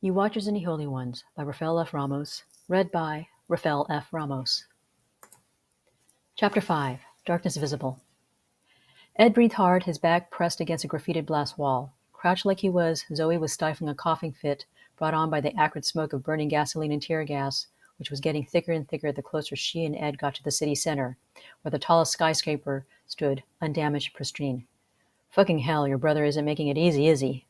You Watchers and the Holy Ones by Rafael F. Ramos. Read by Rafael F. Ramos. Chapter 5. Darkness Visible. Ed breathed hard, his back pressed against a graffitied glass wall. Crouched like he was, Zoe was stifling a coughing fit brought on by the acrid smoke of burning gasoline and tear gas, which was getting thicker and thicker the closer she and Ed got to the city center, where the tallest skyscraper stood, undamaged, pristine. Fucking hell, your brother isn't making it easy, is he?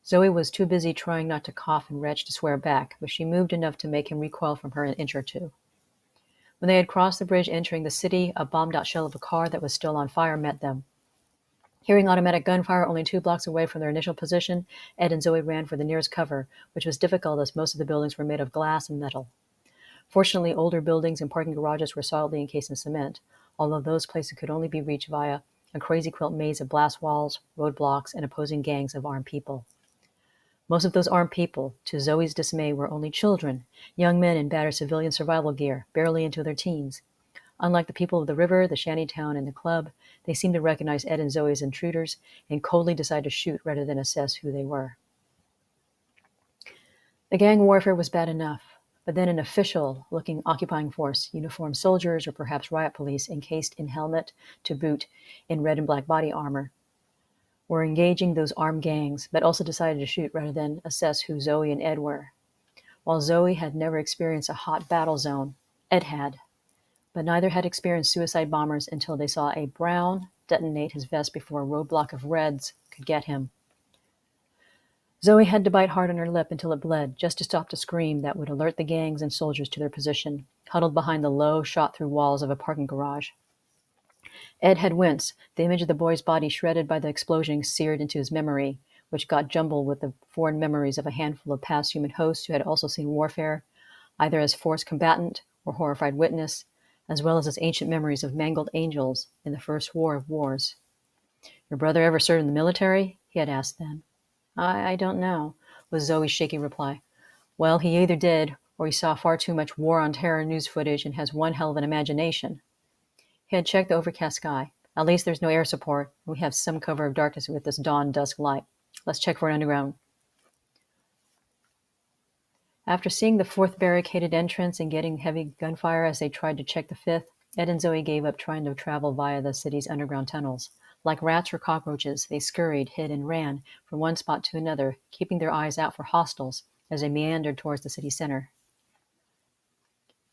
Zoe was too busy trying not to cough and retch to swear back, but she moved enough to make him recoil from her an inch or two. When they had crossed the bridge entering the city, a bombed-out shell of a car that was still on fire met them. Hearing automatic gunfire only 2 blocks away from their initial position, Ed and Zoe ran for the nearest cover, which was difficult as most of the buildings were made of glass and metal. Fortunately, older buildings and parking garages were solidly encased in cement, although those places could only be reached via a crazy quilt maze of blast walls, roadblocks, and opposing gangs of armed people. Most of those armed people, to Zoe's dismay, were only children, young men in battered civilian survival gear, barely into their teens. Unlike the people of the river, the shantytown, and the club, they seemed to recognize Ed and Zoe as intruders and coldly decide to shoot rather than assess who they were. The gang warfare was bad enough, but then an official-looking occupying force, uniformed soldiers or perhaps riot police encased in helmet to boot in red and black body armor, were engaging those armed gangs, but also decided to shoot rather than assess who Zoe and Ed were. While Zoe had never experienced a hot battle zone, Ed had, but neither had experienced suicide bombers until they saw a Brown detonate his vest before a roadblock of Reds could get him. Zoe had to bite hard on her lip until it bled, just to stop the scream that would alert the gangs and soldiers to their position, huddled behind the low, shot-through walls of a parking garage. Ed had winced, the image of the boy's body shredded by the explosion seared into his memory, which got jumbled with the foreign memories of a handful of past human hosts who had also seen warfare, either as forced combatant or horrified witness, as well as his ancient memories of mangled angels in the first war of wars. Your brother ever served in the military? He had asked then. I don't know, was Zoe's shaky reply. Well, he either did, or he saw far too much war on terror news footage and has one hell of an imagination. He had checked the overcast sky. At least there's no air support, and we have some cover of darkness with this dawn-dusk light. Let's check for an underground. After seeing the 4th barricaded entrance and getting heavy gunfire as they tried to check the 5th, Ed and Zoe gave up trying to travel via the city's underground tunnels. Like rats or cockroaches, they scurried, hid, and ran from one spot to another, keeping their eyes out for hostiles as they meandered towards the city center.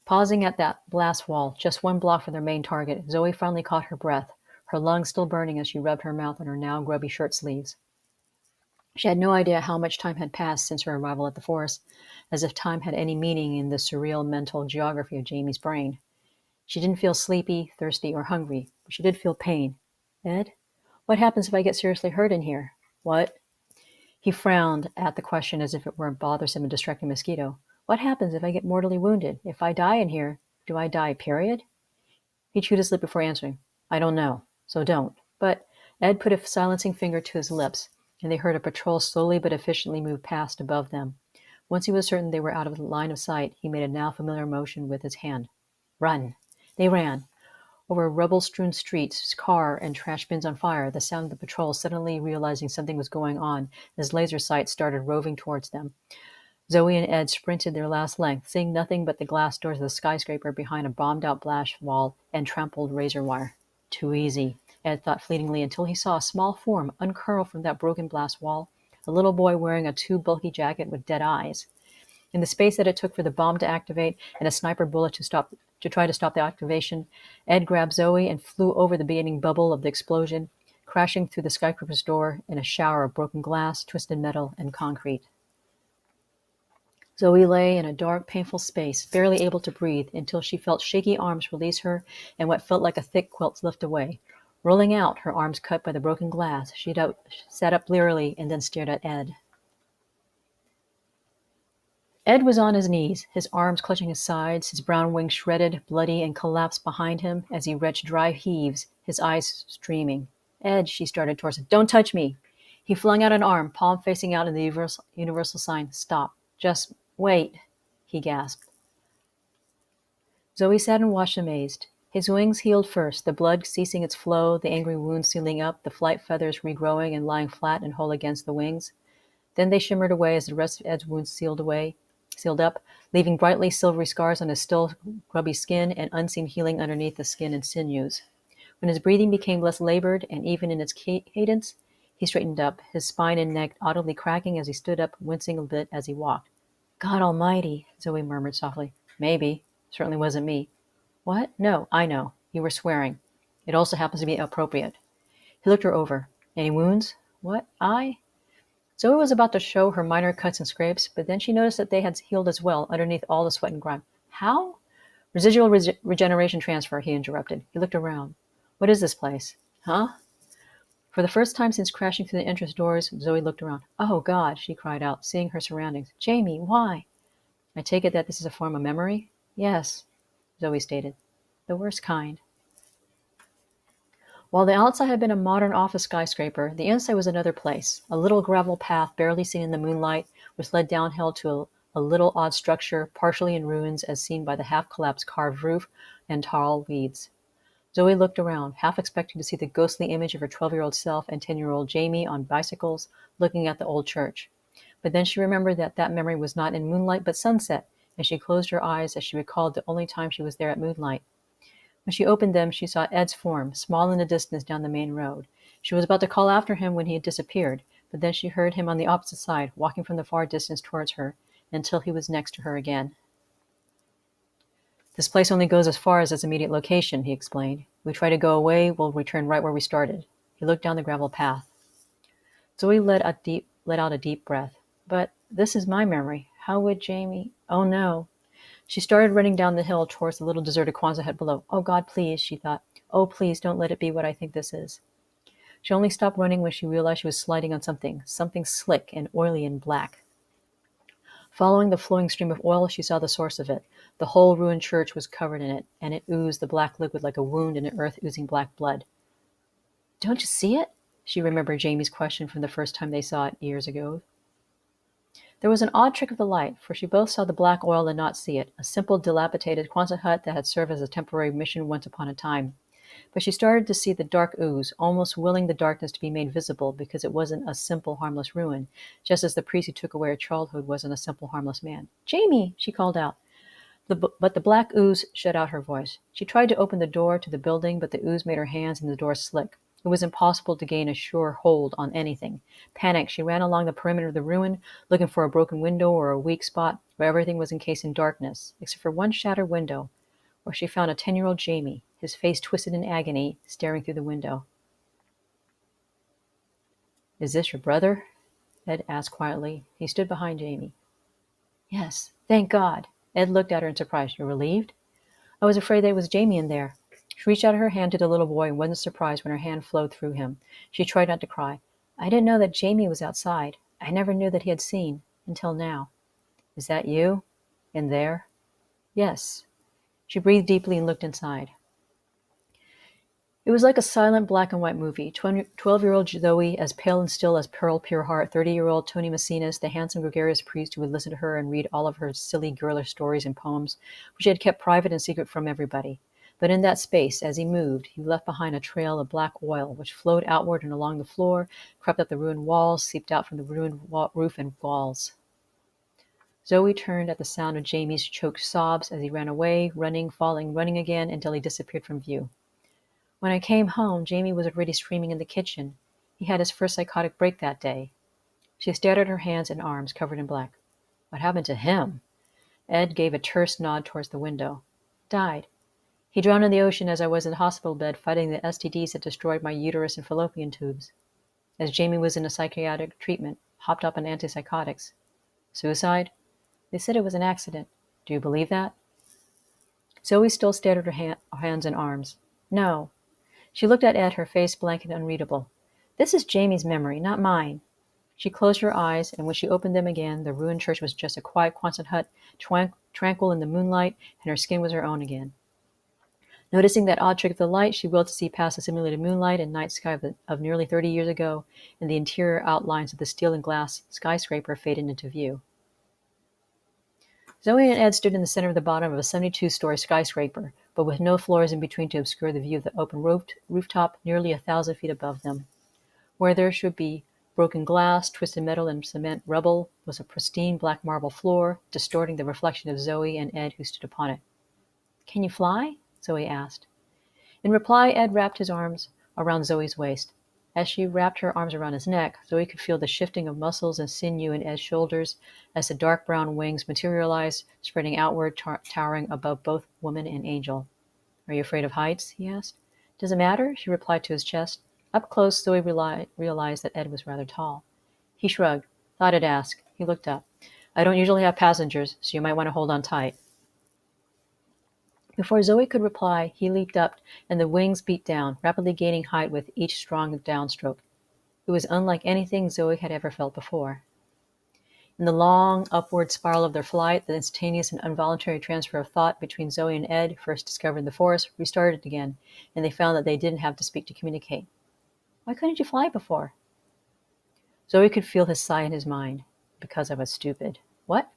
Pausing at that blast wall, just 1 block from their main target, Zoe finally caught her breath, her lungs still burning as she rubbed her mouth on her now grubby shirt sleeves. She had no idea how much time had passed since her arrival at the forest, as if time had any meaning in the surreal mental geography of Jamie's brain. She didn't feel sleepy, thirsty, or hungry, but she did feel pain. Ed? What happens if I get seriously hurt in here? What? He frowned at the question as if it were a bothersome and distracting mosquito. What happens if I get mortally wounded? If I die in here, do I die, period? He chewed his lip before answering. I don't know, so don't. But Ed put a silencing finger to his lips, and they heard a patrol slowly but efficiently move past above them. Once he was certain they were out of the line of sight, he made a now familiar motion with his hand. Run. They ran. Over rubble-strewn streets, car and trash bins on fire, the sound of the patrol suddenly realizing something was going on as laser sights started roving towards them. Zoe and Ed sprinted their last length, seeing nothing but the glass doors of the skyscraper behind a bombed-out blast wall and trampled razor wire. Too easy, Ed thought fleetingly until he saw a small form uncurl from that broken blast wall, a little boy wearing a too bulky jacket with dead eyes. In the space that it took for the bomb to activate and a sniper bullet to try to stop the activation, Ed grabbed Zoe and flew over the beginning bubble of the explosion, crashing through the skyscraper's door in a shower of broken glass, twisted metal, and concrete. Zoe lay in a dark, painful space, barely able to breathe, until she felt shaky arms release her and what felt like a thick quilt lift away. Rolling out, her arms cut by the broken glass, she sat up blearily and then stared at Ed. Ed was on his knees, his arms clutching his sides, his brown wings shredded, bloody, and collapsed behind him as he retched dry heaves, his eyes streaming. Ed, she started towards him. Don't touch me. He flung out an arm, palm facing out in the universal sign. Stop. Just wait, he gasped. Zoe sat and watched amazed. His wings healed first, the blood ceasing its flow, the angry wound sealing up, the flight feathers regrowing and lying flat and whole against the wings. Then they shimmered away as the rest of Ed's wounds sealed up, leaving brightly silvery scars on his still grubby skin and unseen healing underneath the skin and sinews. When his breathing became less labored and even in its cadence, he straightened up, his spine and neck audibly cracking as he stood up, wincing a bit as he walked. God almighty, Zoe murmured softly. Maybe. Certainly wasn't me. What? No, I know. You were swearing. It also happens to be appropriate. He looked her over. Any wounds? What? I? Zoe was about to show her minor cuts and scrapes, but then she noticed that they had healed as well, underneath all the sweat and grime. How? Residual regeneration transfer, he interrupted. He looked around. What is this place? Huh? For the first time since crashing through the entrance doors, Zoe looked around. Oh, God, she cried out, seeing her surroundings. Jamie, why? I take it that this is a form of memory? Yes, Zoe stated. The worst kind. While the outside had been a modern office skyscraper, the inside was another place, a little gravel path barely seen in the moonlight, which led downhill to a little odd structure, partially in ruins as seen by the half-collapsed carved roof and tall weeds. Zoe looked around, half expecting to see the ghostly image of her 12-year-old self and 10-year-old Jamie on bicycles, looking at the old church. But then she remembered that memory was not in moonlight but sunset, and she closed her eyes as she recalled the only time she was there at moonlight. When she opened them, she saw Ed's form, small in the distance down the main road. She was about to call after him when he had disappeared, but then she heard him on the opposite side, walking from the far distance towards her, until he was next to her again. This place only goes as far as its immediate location, he explained. We try to go away, we'll return right where we started. He looked down the gravel path. Zoe let out a deep breath. But this is my memory. How would Jamie? Oh, no. She started running down the hill towards the little deserted Kwanzaa hut below. Oh, God, please, she thought. Oh, please, don't let it be what I think this is. She only stopped running when she realized she was sliding on something slick and oily and black. Following the flowing stream of oil, she saw the source of it. The whole ruined church was covered in it, and it oozed the black liquid like a wound in the earth oozing black blood. Don't you see it? She remembered Jamie's question from the first time they saw it years ago. There was an odd trick of the light, for she both saw the black oil and not see it, a simple, dilapidated Kwanzaa hut that had served as a temporary mission once upon a time. But she started to see the dark ooze, almost willing the darkness to be made visible because it wasn't a simple, harmless ruin, just as the priest who took away her childhood wasn't a simple, harmless man. Jamie, she called out. But the black ooze shut out her voice. She tried to open the door to the building, but the ooze made her hands and the door slick. It was impossible to gain a sure hold on anything. Panicked, she ran along the perimeter of the ruin, looking for a broken window or a weak spot where everything was encased in darkness, except for one shattered window, where she found a 10-year-old Jamie, his face twisted in agony, staring through the window. Is this your brother? Ed asked quietly. He stood behind Jamie. Yes, thank God. Ed looked at her in surprise. You're relieved? I was afraid there was Jamie in there. She reached out her hand to the little boy and wasn't surprised when her hand flowed through him. She tried not to cry. I didn't know that Jamie was outside. I never knew that he had seen, until now. Is that you? In there? Yes. She breathed deeply and looked inside. It was like a silent black and white movie. 12-year-old Zoe, as pale and still as Pearl Pureheart, 30-year-old Tony Macinas, the handsome gregarious priest who would listen to her and read all of her silly girlish stories and poems, which he had kept private and secret from everybody. But in that space, as he moved, he left behind a trail of black oil, which flowed outward and along the floor, crept up the ruined walls, seeped out from the ruined roof and walls. Zoe turned at the sound of Jamie's choked sobs as he ran away, running, falling, running again, until he disappeared from view. When I came home, Jamie was already screaming in the kitchen. He had his first psychotic break that day. She stared at her hands and arms covered in black. What happened to him? Ed gave a terse nod towards the window. Died. He drowned in the ocean as I was in the hospital bed fighting the STDs that destroyed my uterus and fallopian tubes. As Jamie was in a psychiatric treatment, hopped up on antipsychotics. Suicide? They said it was an accident. Do you believe that? Zoe still stared at her hands and arms. No. She looked at Ed, her face blank and unreadable. This is Jamie's memory, not mine. She closed her eyes, and when she opened them again, the ruined church was just a quiet Quonset hut, tranquil in the moonlight, and her skin was her own again. Noticing that odd trick of the light, she willed to see past the simulated moonlight and night sky of nearly 30 years ago, and the interior outlines of the steel and glass skyscraper faded into view. Zoe and Ed stood in the center of the bottom of a 72-story skyscraper, but with no floors in between to obscure the view of the open rooftop nearly 1,000 feet above them. Where there should be Broken glass, twisted metal, and cement rubble was a pristine black marble floor, distorting the reflection of Zoe and Ed who stood upon it. "Can you fly?" Zoe asked. In reply, Ed wrapped his arms around Zoe's waist. As she wrapped her arms around his neck, Zoe could feel the shifting of muscles and sinew in Ed's shoulders as the dark brown wings materialized, spreading outward, towering above both woman and angel. "Are you afraid of heights?" he asked. "Does it matter?" she replied to his chest. Up close, Zoe realized that Ed was rather tall. He shrugged. "Thought I'd ask." He looked up. "I don't usually have passengers, so you might want to hold on tight." Before Zoe could reply, he leaped up, and the wings beat down, rapidly gaining height with each strong downstroke. It was unlike anything Zoe had ever felt before. In the long, upward spiral of their flight, the instantaneous and involuntary transfer of thought between Zoe and Ed, first discovered in the forest, restarted again, and they found that they didn't have to speak to communicate. "Why couldn't you fly before?" Zoe could feel his sigh in his mind. "Because I was stupid." "What?"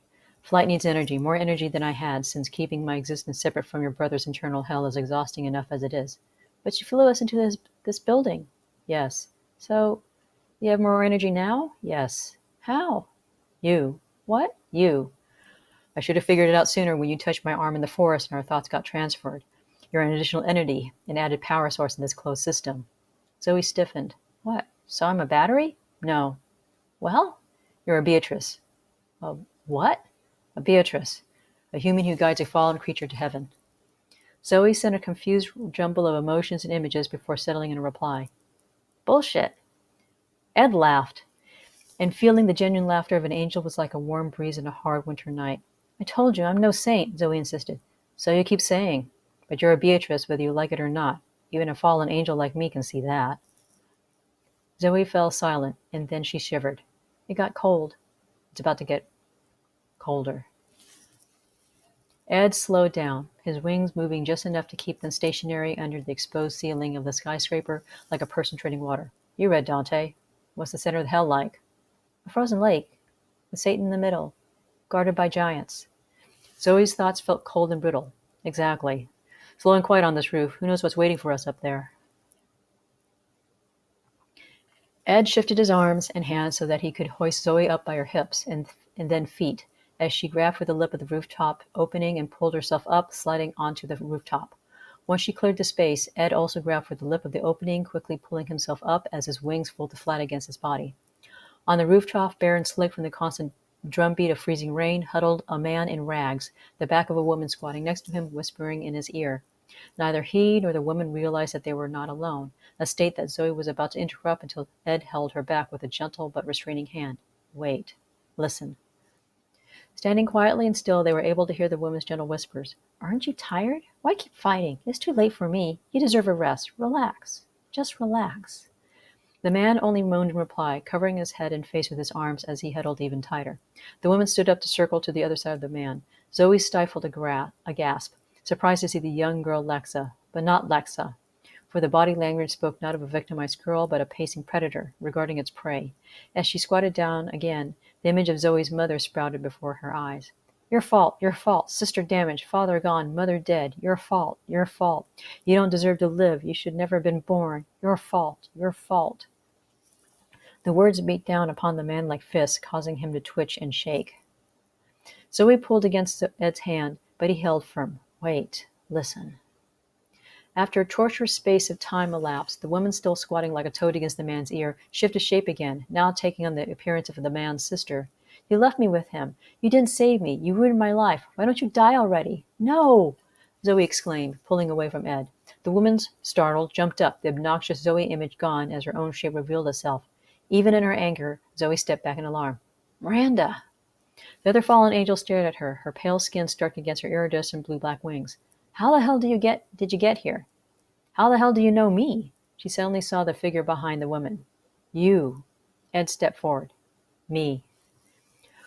"Flight needs energy, more energy than I had, since keeping my existence separate from your brother's internal hell is exhausting enough as it is." "But you flew us into this building." "Yes." "So you have more energy now?" "Yes." "How?" "You." "What?" "You." "I should have figured it out sooner when you touched my arm in the forest and our thoughts got transferred. You're an additional entity, an added power source in this closed system." Zoe stiffened. "What? So I'm a battery?" "No." "Well?" "You're a Beatrice." "A what?" "A Beatrice. A human who guides a fallen creature to heaven." Zoe sent a confused jumble of emotions and images before settling in a reply. "Bullshit." Ed laughed, and feeling the genuine laughter of an angel was like a warm breeze in a hard winter night. "I told you I'm no saint," Zoe insisted. "So you keep saying. But you're a Beatrice whether you like it or not. Even a fallen angel like me can see that." Zoe fell silent, and then she shivered. It got cold. It's about to get colder. Ed slowed down, his wings moving just enough to keep them stationary under the exposed ceiling of the skyscraper like a person treading water. "You read Dante. What's the center of hell like?" "A frozen lake, with Satan in the middle, guarded by giants." Zoe's thoughts felt cold and brittle. "Exactly. Slow and quiet on this roof. Who knows what's waiting for us up there?" Ed shifted his arms and hands so that he could hoist Zoe up by her hips and then feet, as she grabbed for the lip of the rooftop opening and pulled herself up, sliding onto the rooftop. Once she cleared the space, Ed also grabbed for the lip of the opening, quickly pulling himself up as his wings folded flat against his body. On the rooftop, bare and slick from the constant drumbeat of freezing rain, huddled a man in rags, the back of a woman squatting next to him, whispering in his ear. Neither he nor the woman realized that they were not alone, a state that Zoe was about to interrupt until Ed held her back with a gentle but restraining hand. "Wait. Listen." Standing quietly and still, they were able to hear the woman's gentle whispers. "Aren't you tired? Why keep fighting? It's too late for me. You deserve a rest. Relax. Just relax." The man only moaned in reply, covering his head and face with his arms as he huddled even tighter. The woman stood up to circle to the other side of the man. Zoe stifled a gasp, surprised to see the young girl Lexa, but not Lexa, for the body language spoke not of a victimized girl, but a pacing predator, regarding its prey. As she squatted down again, the image of Zoe's mother sprouted before her eyes. Your fault, sister damaged, father gone, mother dead, your fault. You don't deserve to live, you should never have been born, your fault. The words beat down upon the man like fists, causing him to twitch and shake. Zoe pulled against Ed's hand, but he held firm. "Wait, listen." After a torturous space of time elapsed, the woman, still squatting like a toad against the man's ear, shifted shape again, now taking on the appearance of the man's sister. "You left me with him. You didn't save me. You ruined my life. Why don't you die already?" "No!" Zoe exclaimed, pulling away from Ed. The woman, startled, jumped up, the obnoxious Zoe image gone as her own shape revealed itself. Even in her anger, Zoe stepped back in alarm. "Miranda!" The other fallen angel stared at her, her pale skin struck against her iridescent blue-black wings. "How the hell did you get here? How the hell do you know me?" She suddenly saw the figure behind the woman. "You." Ed stepped forward. "Me."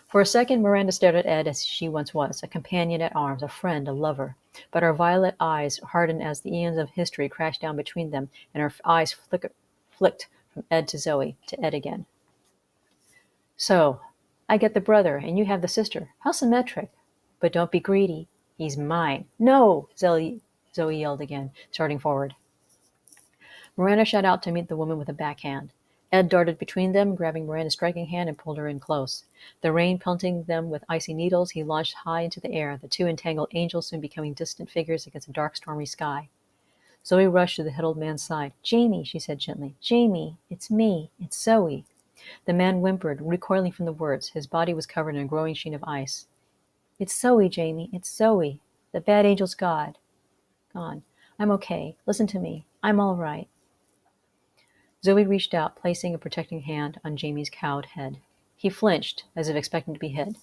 For a second, Miranda stared at Ed as she once was, a companion at arms, a friend, a lover. But her violet eyes hardened as the eons of history crashed down between them, and her eyes flicked from Ed to Zoe, to Ed again. "So, I get the brother, and you have the sister. How symmetric. But don't be greedy. He's mine." "No!" Zoe yelled again, starting forward. Miranda shot out to meet the woman with a backhand. Ed darted between them, grabbing Miranda's striking hand and pulled her in close. The rain pelting them with icy needles, he launched high into the air, the two entangled angels soon becoming distant figures against a dark, stormy sky. Zoe rushed to the hid old man's side. "Jamie," she said gently. "Jamie, it's me. It's Zoe." The man whimpered, recoiling from the words. His body was covered in a growing sheen of ice. "It's Zoe, Jamie. It's Zoe. The bad angel's gone. I'm okay. Listen to me. I'm all right." Zoe reached out, placing a protecting hand on Jamie's cowed head. He flinched, as if expecting to be hit.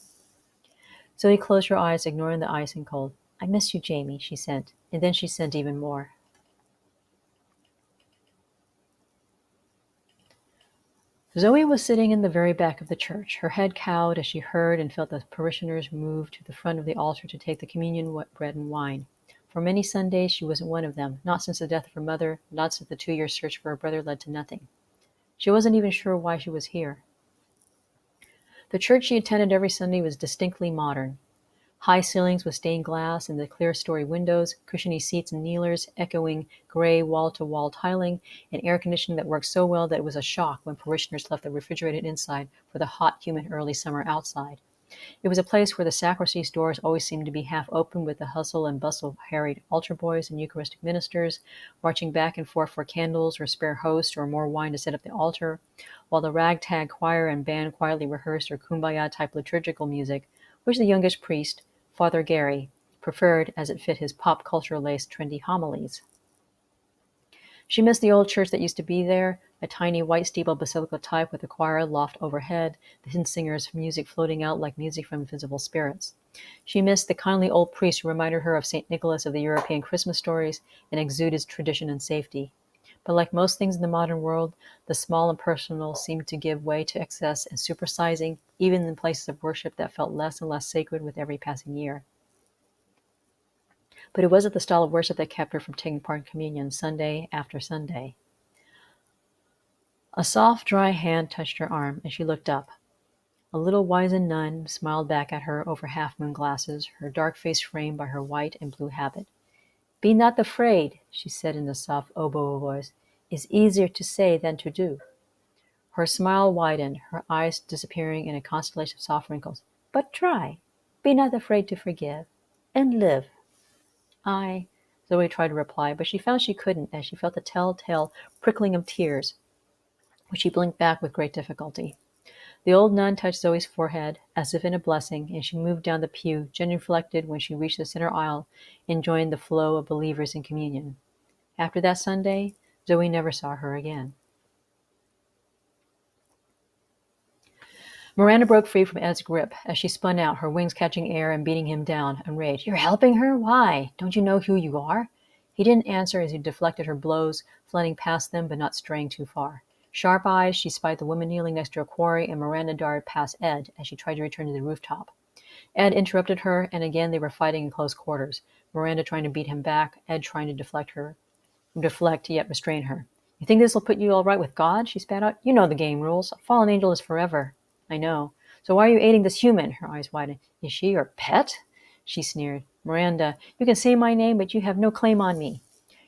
Zoe closed her eyes, ignoring the ice and cold. "I miss you, Jamie," she sent, and then she sent even more. Zoe was sitting in the very back of the church, her head cowed as she heard and felt the parishioners move to the front of the altar to take the communion bread and wine. For many Sundays she wasn't one of them, not since the death of her mother, not since the 2-year search for her brother led to nothing. She wasn't even sure why she was here. The church she attended every Sunday was distinctly modern. High ceilings with stained glass and the clear-story windows, cushiony seats and kneelers, echoing gray wall-to-wall tiling, and air conditioning that worked so well that it was a shock when parishioners left the refrigerated inside for the hot, humid early summer outside. It was a place where the sacristy's doors always seemed to be half open with the hustle and bustle of harried altar boys and Eucharistic ministers, marching back and forth for candles or spare host or more wine to set up the altar, while the ragtag choir and band quietly rehearsed their kumbaya-type liturgical music, which the youngest priest, Father Gary, preferred as it fit his pop-culture-laced trendy homilies. She missed the old church that used to be there, a tiny white steeple basilica type with a choir loft overhead, the hymn singer's music floating out like music from invisible spirits. She missed the kindly old priest who reminded her of St. Nicholas of the European Christmas stories and exuded tradition and safety. But like most things in the modern world, the small and personal seemed to give way to excess and supersizing, even in places of worship that felt less and less sacred with every passing year. But it wasn't the style of worship that kept her from taking part in communion Sunday after Sunday. A soft, dry hand touched her arm, and she looked up. A little wizened nun smiled back at her over half-moon glasses, her dark face framed by her white and blue habit. "Be not afraid," she said in a soft oboe voice. "It's easier to say than to do." Her smile widened, her eyes disappearing in a constellation of soft wrinkles. "But try. Be not afraid to forgive. And live." "I—" Zoe tried to reply, but she found she couldn't as she felt the telltale prickling of tears, which she blinked back with great difficulty. The old nun touched Zoe's forehead, as if in a blessing, and she moved down the pew, genuflected when she reached the center aisle and joined the flow of believers in communion. After that Sunday, Zoe never saw her again. Miranda broke free from Ed's grip as she spun out, her wings catching air and beating him down, enraged. "You're helping her? Why? Don't you know who you are?" He didn't answer as he deflected her blows, flooding past them but not straying too far. Sharp-eyed, she spied the woman kneeling next to her quarry, and Miranda darted past Ed as she tried to return to the rooftop. Ed interrupted her, and again they were fighting in close quarters, Miranda trying to beat him back, Ed trying to deflect yet restrain her. "You think this will put you all right with God?" she spat out. "You know the game rules. A fallen angel is forever." "I know. So why are you aiding this human?" Her eyes widened. "Is she your pet?" She sneered. "Miranda, you can say my name, but you have no claim on me."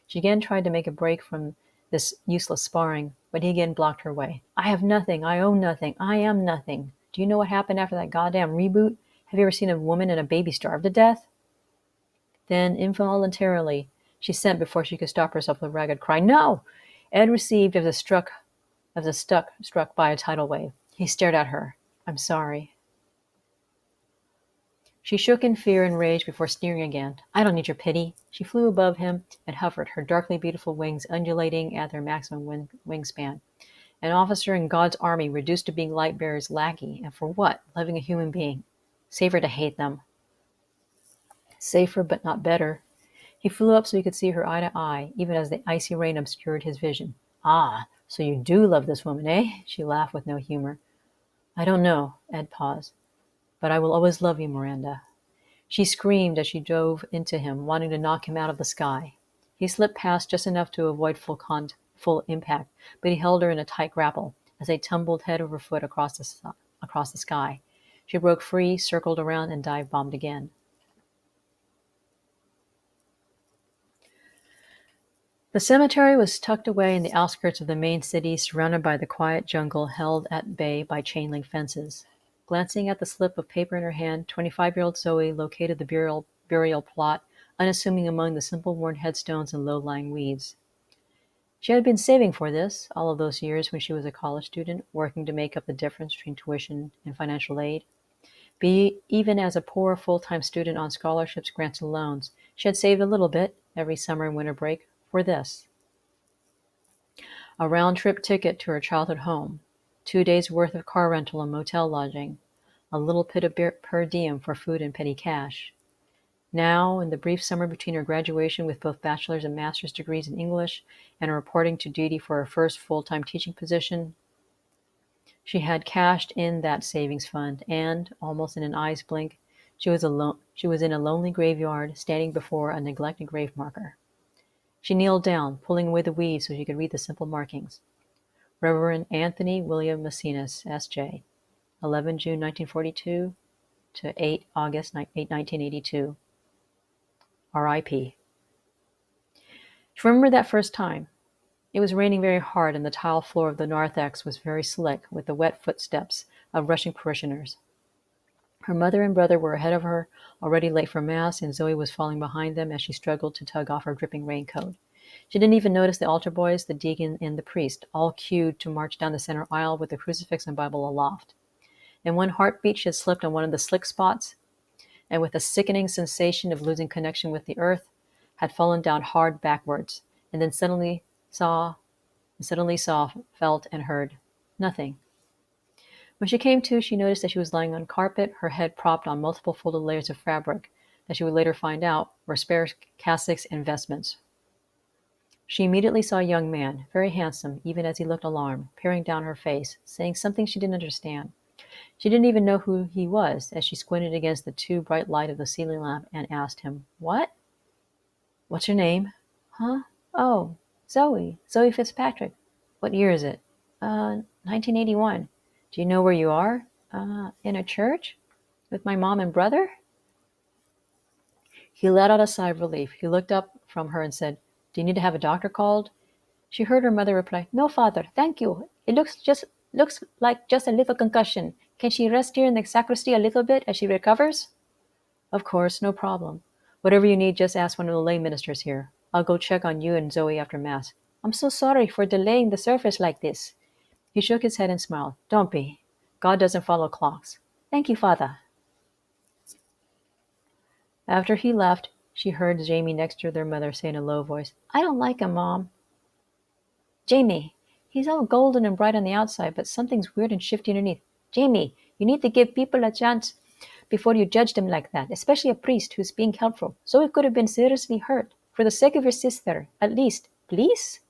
She again tried to make a break from this useless sparring, but he again blocked her way. "I have nothing. I own nothing. I am nothing. Do you know what happened after that goddamn reboot? Have you ever seen a woman and a baby starve to death?" Then, involuntarily, she sent before she could stop herself with a ragged cry. "No!" Ed received as a struck by a tidal wave. He stared at her. "I'm sorry." She shook in fear and rage before sneering again. "I don't need your pity." She flew above him and hovered, her darkly beautiful wings undulating at their maximum wingspan. An officer in God's army reduced to being Lightbearer's lackey, and for what? Loving a human being. Safer to hate them. Safer, but not better. He flew up so he could see her eye to eye, even as the icy rain obscured his vision. "Ah, so you do love this woman, eh?" She laughed with no humor. "I don't know." Ed paused. "But I will always love you, Miranda." She screamed as she dove into him, wanting to knock him out of the sky. He slipped past just enough to avoid full impact, but he held her in a tight grapple as they tumbled head over foot across the sky. She broke free, circled around, and dive-bombed again. The cemetery was tucked away in the outskirts of the main city, surrounded by the quiet jungle held at bay by chain link fences. Glancing at the slip of paper in her hand, 25-year-old Zoe located the burial plot, unassuming among the simple worn headstones and low lying weeds. She had been saving for this all of those years when she was a college student, working to make up the difference between tuition and financial aid. Even as a poor full-time student on scholarships, grants, and loans, she had saved a little bit every summer and winter break for this: a round-trip ticket to her childhood home, 2 days' worth of car rental and motel lodging, a little bit of per diem for food and petty cash. Now, in the brief summer between her graduation with both bachelor's and master's degrees in English and her reporting to duty for her first full-time teaching position, she had cashed in that savings fund, and, almost in an eye's blink, she was alone. She was in a lonely graveyard, standing before a neglected grave marker. She kneeled down, pulling away the weeds so she could read the simple markings. Reverend Anthony William Macinas, S.J., 11 June 1942 to 8 August 1982, R.I.P. She remembered that first time. It was raining very hard, and the tile floor of the narthex was very slick with the wet footsteps of rushing parishioners. Her mother and brother were ahead of her, already late for Mass, and Zoe was falling behind them as she struggled to tug off her dripping raincoat. She didn't even notice the altar boys, the deacon, and the priest, all queued to march down the center aisle with the crucifix and Bible aloft. In one heartbeat, she had slipped on one of the slick spots, and with a sickening sensation of losing connection with the earth, had fallen down hard backwards, and then suddenly saw, felt, and heard nothing. When she came to, she noticed that she was lying on carpet, her head propped on multiple folded layers of fabric that she would later find out were spare cassocks and vestments. She immediately saw a young man, very handsome, even as he looked alarmed, peering down her face, saying something she didn't understand. She didn't even know who he was as she squinted against the too bright light of the ceiling lamp and asked him, "What? What's your name?" "Huh? Oh, Zoe. Zoe Fitzpatrick. What year is it?" 1981. Do you know where you are?" In a church? With my mom and brother?" He let out a sigh of relief. He looked up from her and said, "Do you need to have a doctor called?" She heard her mother reply, "No, father, thank you. It looks like just a little concussion. Can she rest here in the sacristy a little bit as she recovers?" "Of course, no problem. Whatever you need, just ask one of the lay ministers here. I'll go check on you and Zoe after Mass." "I'm so sorry for delaying the service like this." He shook his head and smiled. "Don't be. God doesn't follow clocks." "Thank you, father." After he left, she heard Jamie next to their mother say in a low voice, "I don't like him, Mom." "Jamie, he's all golden and bright on the outside, but something's weird and shifty underneath. Jamie, you need to give people a chance before you judge them like that, especially a priest who's being helpful. Zoe could have been seriously hurt. For the sake of your sister, at least, please?"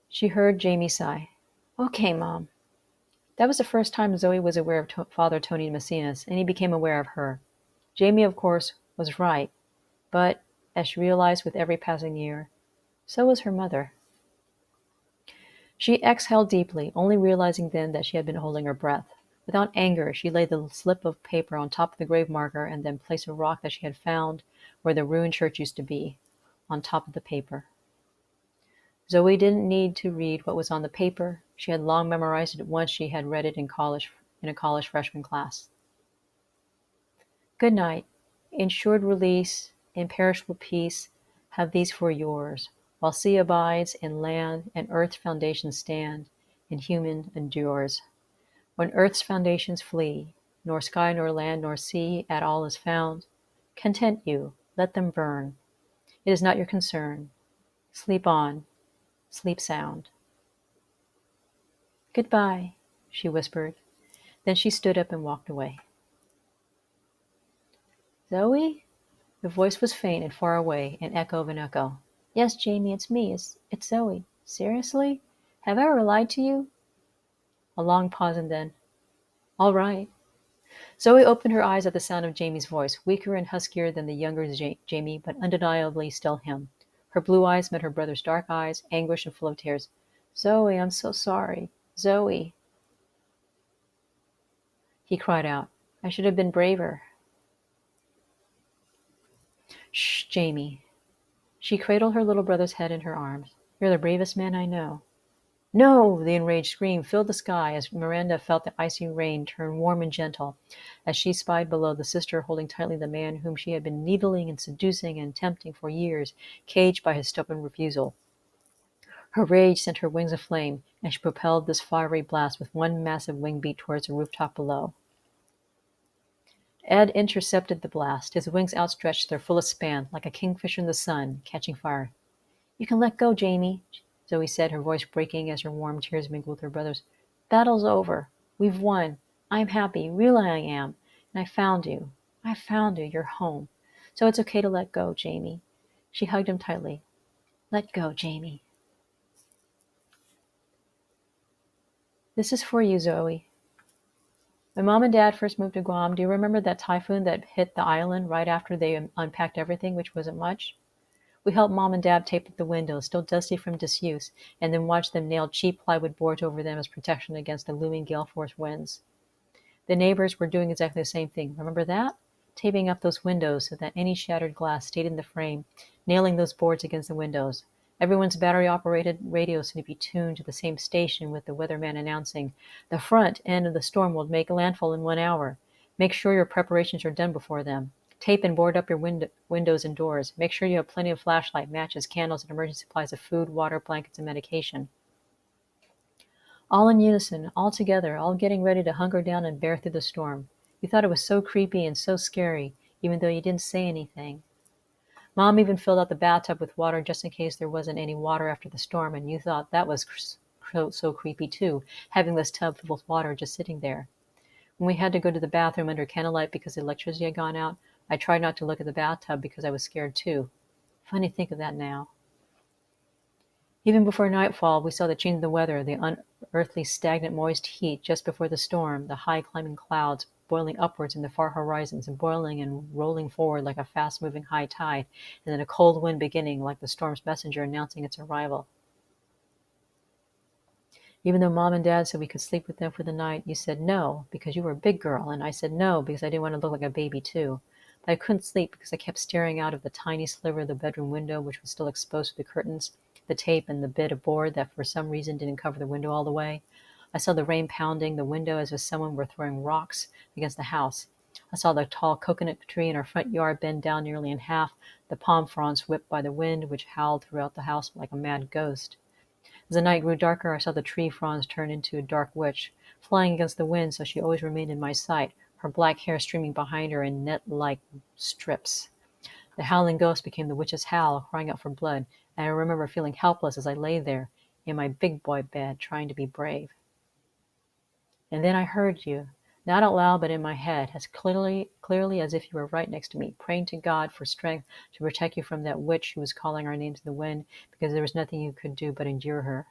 She heard Jamie sigh. "Okay, Mom." That was the first time Zoe was aware of Father Tony Messinas, and he became aware of her. Jamie, of course, was right, but, as she realized with every passing year, so was her mother. She exhaled deeply, only realizing then that she had been holding her breath. Without anger, she laid the slip of paper on top of the grave marker and then placed a rock that she had found where the ruined church used to be, on top of the paper. Zoe didn't need to read what was on the paper. She had long memorized it once she had read it in a college freshman class. "Good night. Insured release, imperishable peace, have these for yours, while sea abides, and land and earth's foundations stand, and human endures. When earth's foundations flee, nor sky nor land nor sea at all is found, content you, let them burn. It is not your concern. Sleep on, sleep sound." "Goodbye," she whispered. Then she stood up and walked away. "Zoe?" The voice was faint and far away, an echo of an echo. "Yes, Jamie, it's me. It's Zoe. Seriously? Have I ever lied to you?" A long pause, and then, "All right." Zoe opened her eyes at the sound of Jamie's voice, weaker and huskier than the younger Jamie, but undeniably still him. Her blue eyes met her brother's dark eyes, anguished and full of tears. "Zoe, I'm so sorry. Zoe," he cried out. "I should have been braver." "Shh, Jamie." She cradled her little brother's head in her arms. "You're the bravest man I know." "No!" The enraged scream filled the sky as Miranda felt the icy rain turn warm and gentle, as she spied below the sister holding tightly the man whom she had been needling and seducing and tempting for years, caged by his stubborn refusal. Her rage sent her wings aflame, and she propelled this fiery blast with one massive wing beat towards the rooftop below. Ed intercepted the blast, his wings outstretched their fullest span, like a kingfisher in the sun, catching fire. "You can let go, Jamie," Zoe said, her voice breaking as her warm tears mingled with her brother's. "Battle's over. We've won. I'm happy, really I am. And I found you. I found you. You're home. So it's okay to let go, Jamie." She hugged him tightly. "Let go, Jamie." "This is for you, Zoe. When Mom and Dad first moved to Guam, do you remember that typhoon that hit the island right after they unpacked everything, which wasn't much? We helped Mom and Dad tape up the windows, still dusty from disuse, and then watched them nail cheap plywood boards over them as protection against the looming gale force winds. The neighbors were doing exactly the same thing. Remember that? Taping up those windows so that any shattered glass stayed in the frame, nailing those boards against the windows. Everyone's battery-operated radios seemed to be tuned to the same station, with the weatherman announcing, "The front end of the storm will make landfall in 1 hour. Make sure your preparations are done before then. Tape and board up your windows and doors. Make sure you have plenty of flashlight, matches, candles, and emergency supplies of food, water, blankets, and medication." All in unison, all together, all getting ready to hunker down and bear through the storm. You thought it was so creepy and so scary, even though you didn't say anything. Mom even filled out the bathtub with water just in case there wasn't any water after the storm, and you thought that was so creepy too, having this tub filled with water just sitting there. When we had to go to the bathroom under candlelight because the electricity had gone out, I tried not to look at the bathtub because I was scared too. Funny to think of that now. Even before nightfall, we saw the change in the weather, the unearthly, stagnant, moist heat just before the storm, the high climbing clouds boiling upwards in the far horizons and boiling and rolling forward like a fast-moving high tide, and then a cold wind beginning like the storm's messenger announcing its arrival. Even though Mom and Dad said we could sleep with them for the night, you said no because you were a big girl, and I said no because I didn't want to look like a baby too. But I couldn't sleep because I kept staring out of the tiny sliver of the bedroom window, which was still exposed to the curtains, the tape, and the bit of board that for some reason didn't cover the window all the way. I saw the rain pounding the window as if someone were throwing rocks against the house. I saw the tall coconut tree in our front yard bend down nearly in half, the palm fronds whipped by the wind, which howled throughout the house like a mad ghost. As the night grew darker, I saw the tree fronds turn into a dark witch, flying against the wind so she always remained in my sight, her black hair streaming behind her in net-like strips. The howling ghost became the witch's howl, crying out for blood, and I remember feeling helpless as I lay there in my big boy bed, trying to be brave. And then I heard you, not out loud but in my head, as clearly as if you were right next to me, praying to God for strength to protect you from that witch who was calling our names in the wind, because there was nothing you could do but endure her.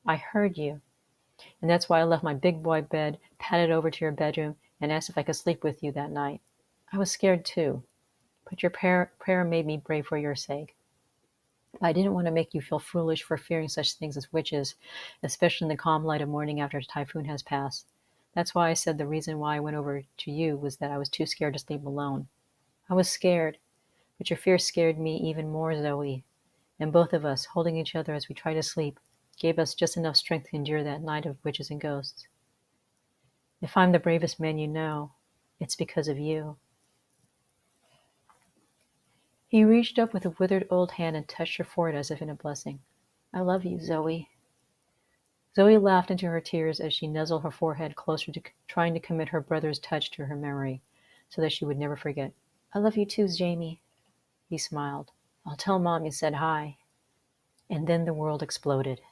I heard you, and that's why I left my big boy bed, padded over to your bedroom, and asked if I could sleep with you that night. I was scared too, but your prayer made me brave for your sake. I didn't want to make you feel foolish for fearing such things as witches, especially in the calm light of morning after a typhoon has passed. That's why I said the reason why I went over to you was that I was too scared to sleep alone. I was scared, but your fear scared me even more, Zoe. And both of us, holding each other as we tried to sleep, gave us just enough strength to endure that night of witches and ghosts. If I'm the bravest man you know, it's because of you. He reached up with a withered old hand and touched her forehead as if in a blessing. I love you, Zoe. Zoe laughed into her tears as she nuzzled her forehead closer, trying to commit her brother's touch to her memory, so that she would never forget. I love you too, Jamie. He smiled. I'll tell Mom you said hi. And then the world exploded.